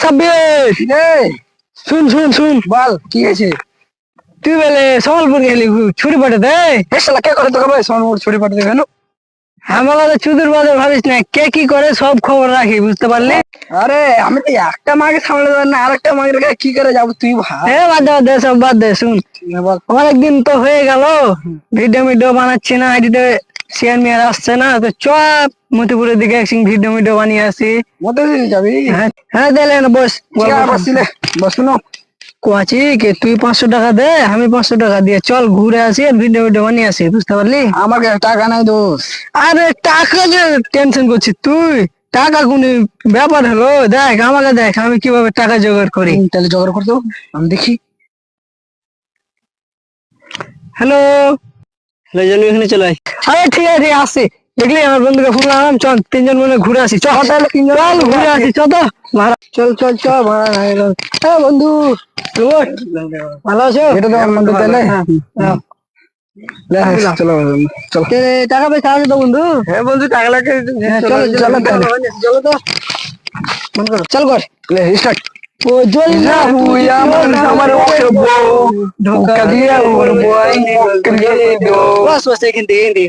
সাব্বির, শুন শুন শুন, বল কি আছে? তুই বলে সম্বলপুর গেলি ছুটি পাঠে দে। শালা কে করে তোকে ভাই সোনমুর ছুটি পাঠাতে কেন? আমার চুদুর বাজার ভাবিস না, কে কি করে সব খবর রাখি, বুঝতে পারলি? আরে আমি তো একটা মাকে সামলাতে পারি না, আরেকটা মাকে রেখে কি করে যাবো তুই ভাব। হ্যাঁ বাদ দে বাদ দে, সব বাদ দে। শুন, বল। অনেকদিন তো হয়ে গেল ভিডিও বানাচ্ছি না, আইডিতে শেয়ার মিয়ার আসছে না, তো চ মতিপুরের দিকে একসঙ্গে ভিডিও বানিয়ে আসি। মতে যাবি? হ্যাঁ হ্যাঁ, দিলে না বস। বসছিলে বসুন। কোয়াচি কে তুই 500 টাকা দে, আমি 500 টাকা দিয়ে চল ঘুরে আসি আর ভিডিও বানিয়ে আসি, বুঝতে পারলি? আমার কাছে টাকা নাই দোষ। আরে টাকা যে টেনশন করছিস তুই, টাকা কোন ব্যাপার হলো? দেখ আমাকে, দেখ আমি কিভাবে টাকা জোগাড় করি। তাহলে জোগাড় করতো, আমি দেখি। হ্যালো হ্যালো, জানি এখানে চলে আয়। আরে ঠিক আছে আসছি। দেখলি আমার বন্ধুকে ফোন লাগালাম, চল 3জন মিলে ঘুরে আসি। চল তাহলে 3 জন চল ঘুরে আসি, চল তো ভাড়া। চল চল চল ভাড়া নাই। হ্যাঁ বন্ধু, ভালো আছো? এটা তো আমার বন্ধু তাহলে। হ্যাঁ। চলো চলো। টাকা পয়সা আছে তো বন্ধু? হ্যাঁ বন্ধু, টাকা লাগে। চলো চলো তাহলে। চলো তো, মন করো, চল কর। স্টার্ট। ও জল না তুই আমার ধোকা দিয়া উড়বো, বস বস, এখান থেকে